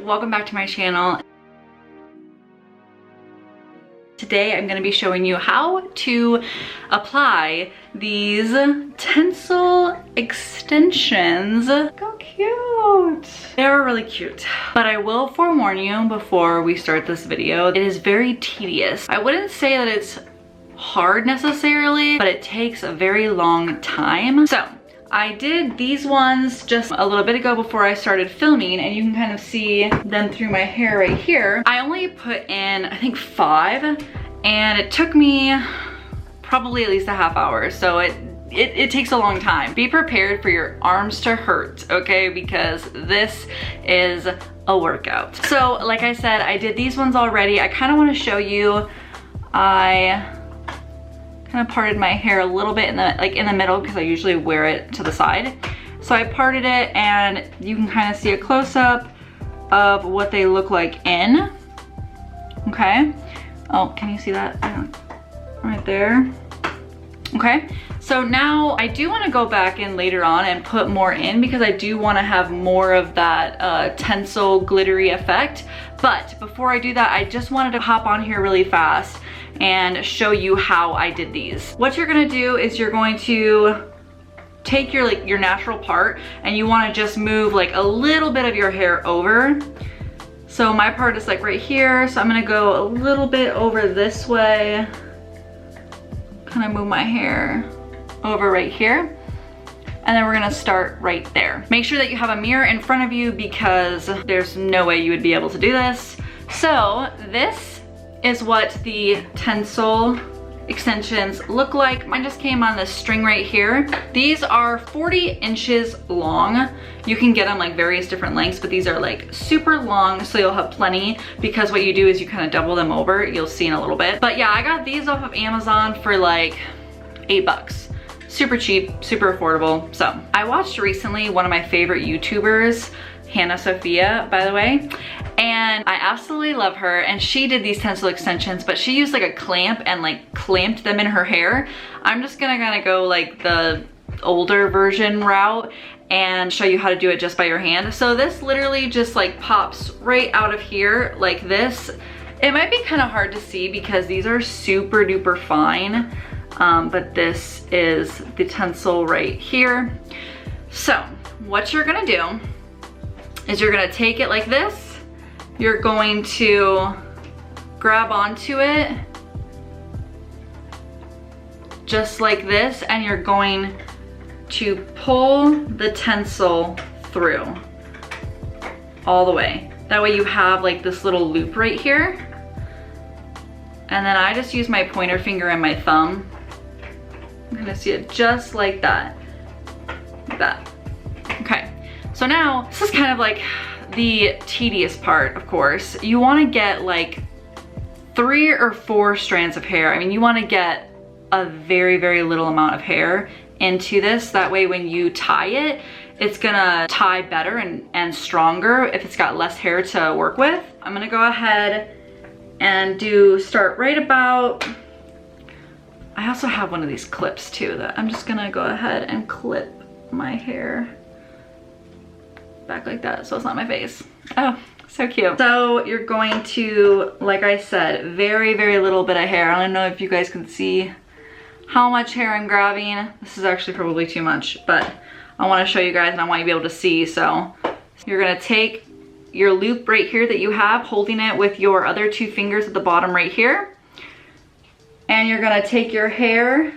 welcome back to my channel. Today I'm going to be showing you how to apply these Tinsel extensions. How cute! They're really cute. But I will forewarn you before we start this video, it is very tedious. I wouldn't say that it's hard necessarily, but it takes a very long time. So I did these ones just a little bit ago before I started filming, and you can kind of see them through my hair right here. I only put in, I think 5, and it took me probably at least a half hour. So it takes a long time. Be prepared for your arms to hurt, okay? Because this is a workout. So like I said, I did these ones already. I kind of want to show you, I kind of parted my hair a little bit in the middle because I usually wear it to the side. So I parted it, and you can kind of see a close-up of what they look like in. Okay. Oh, can you see that? Right there. Okay. So now I do want to go back in later on and put more in because I do want to have more of that Tinsel glittery effect. But before I do that, I just wanted to hop on here really fast and show you how I did these. What you're gonna do is you're going to take your natural part, and you wanna just move like a little bit of your hair over. So my part is like right here, so I'm gonna go a little bit over this way, kind of move my hair over right here. And then we're gonna start right there. Make sure that you have a mirror in front of you because there's no way you would be able to do this. So this is what the Tinsel extensions look like. Mine just came on this string right here. These are 40 inches long. You can get them like various different lengths, but these are like super long, so you'll have plenty, because what you do is you kind of double them over. You'll see in a little bit. But yeah, I got these off of Amazon for like $8. Super cheap, super affordable. So I watched recently one of my favorite YouTubers, Hannah Sophia, by the way, and I absolutely love her, and she did these Tinsel extensions, but she used like a clamp and like clamped them in her hair. I'm just gonna kind of go like the older version route and show you how to do it just by your hand. So this literally just like pops right out of here like this. It might be kind of hard to see because these are super duper fine, but this is the Tinsel right here. So what you're gonna do is you're gonna take it like this. You're going to grab onto it just like this, and you're going to pull the Tinsel through all the way. That way you have like this little loop right here. And then I just use my pointer finger and my thumb. I'm gonna see it just like that. Like that. Okay, so now this is kind of like the tedious part, of course. You want to get like 3 or 4 strands of hair. I mean, you want to get a very, very little amount of hair into this. That way when you tie it, it's gonna tie better and stronger if it's got less hair to work with. I'm gonna go ahead and start right about, I also have one of these clips too that I'm just gonna go ahead and clip my hair back like that so it's not my face. Oh, so cute. So you're going to, like I said, very, very little bit of hair. I don't know if you guys can see how much hair I'm grabbing. This is actually probably too much, but I want to show you guys and I want you to be able to see. So you're gonna take your loop right here that you have, holding it with your other 2 fingers at the bottom right here. And you're gonna take your hair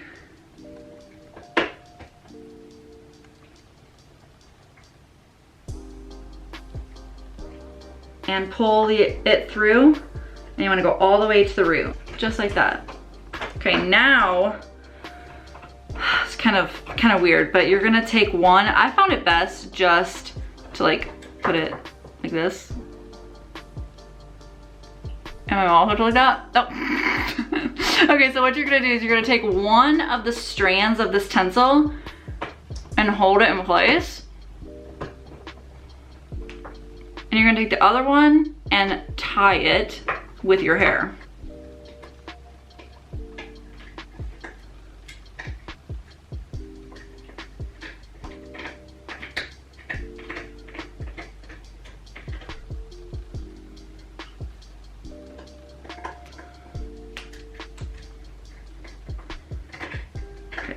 and pull it through, and you wanna go all the way to the root, just like that. Okay, now, it's kind of weird, but you're gonna take one. I found it best just to like put it like this. Am I all hooked like that? Oh. Okay, so what you're gonna do is you're gonna take one of the strands of this Tinsel and hold it in place. And you're gonna take the other one and tie it with your hair.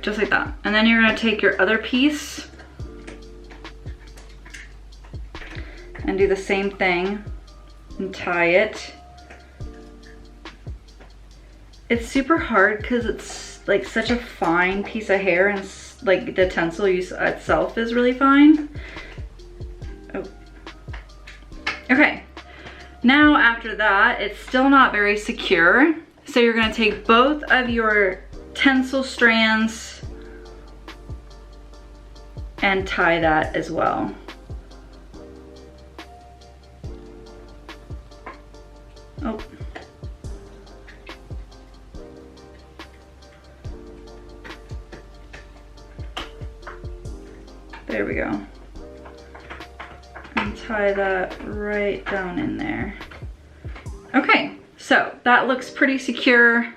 Perfect, just like that. And then you're gonna take your other piece and do the same thing and tie it. It's super hard because it's like such a fine piece of hair, and like the tinsel itself is really fine. Oh. Okay, now after that, it's still not very secure. So you're gonna take both of your tinsel strands and tie that as well. Oh. There we go. And tie that right down in there. Okay, so that looks pretty secure.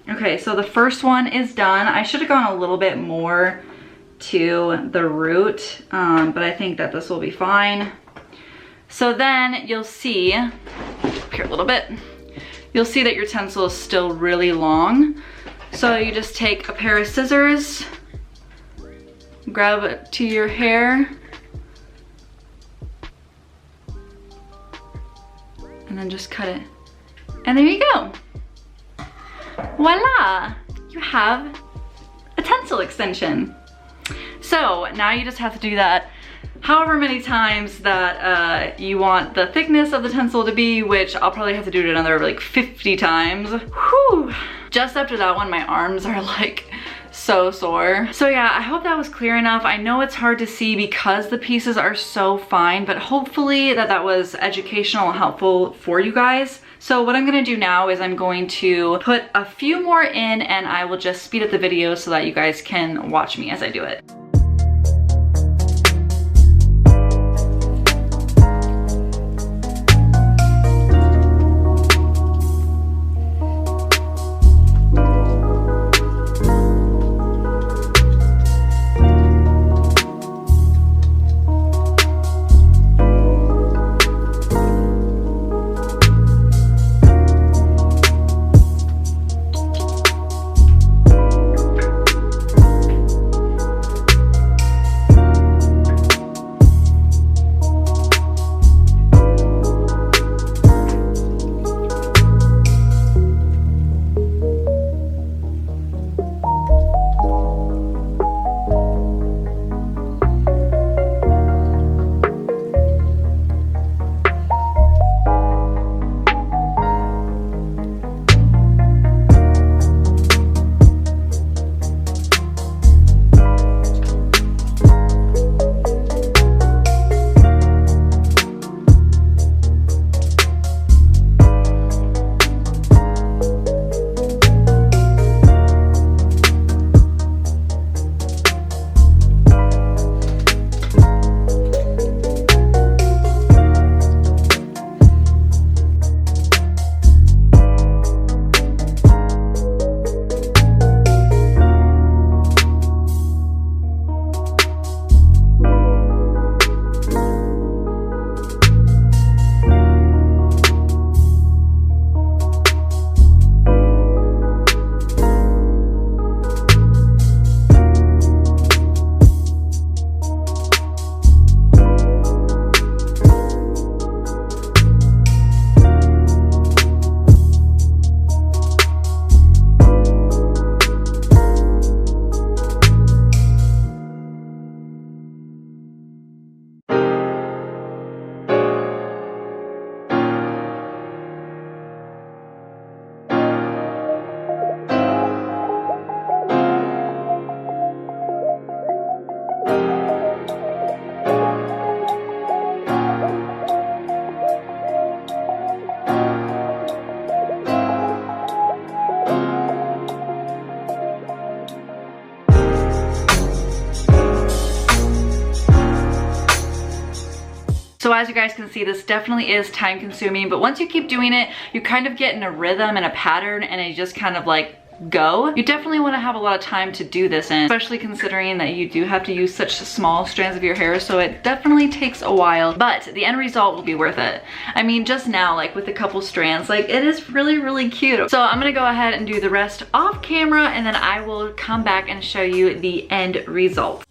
Okay, so the first one is done. I should have gone a little bit more to the root, but I think that this will be fine. So then you'll see, up here a little bit, you'll see that your tinsel is still really long. So you just take a pair of scissors, grab it to your hair, and then just cut it. And there you go. Voila! You have a tinsel extension. So now you just have to do that however many times that you want the thickness of the tinsel to be, which I'll probably have to do it another like 50 times. Whew. Just after that one, my arms are like so sore. So yeah, I hope that was clear enough. I know it's hard to see because the pieces are so fine, but hopefully that was educational and helpful for you guys. So what I'm gonna do now is I'm going to put a few more in, and I will just speed up the video so that you guys can watch me as I do it. So as you guys can see, this definitely is time consuming, but once you keep doing it, you kind of get in a rhythm and a pattern, and it just kind of like go. You definitely want to have a lot of time to do this in, especially considering that you do have to use such small strands of your hair, so it definitely takes a while, but the end result will be worth it. I mean, just now, like with a couple strands, like it is really, really cute. So I'm gonna go ahead and do the rest off camera, and then I will come back and show you the end result.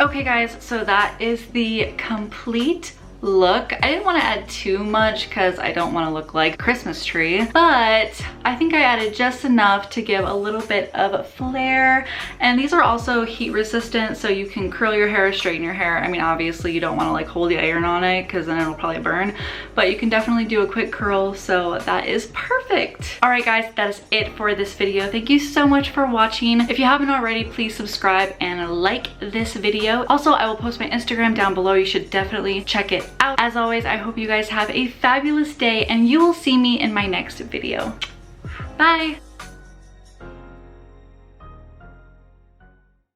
Okay guys, so that is the complete look. I didn't want to add too much because I don't want to look like a Christmas tree, but I think I added just enough to give a little bit of flair. And these are also heat resistant, so you can curl your hair, straighten your hair. I mean, obviously you don't want to like hold the iron on it because then it'll probably burn, but you can definitely do a quick curl, so that is perfect. All right guys, that is it for this video. Thank you so much for watching. If you haven't already, please subscribe and like this video. Also, I will post my Instagram down below. You should definitely check it out. As always, I hope you guys have a fabulous day, and you will see me in my next video. Bye.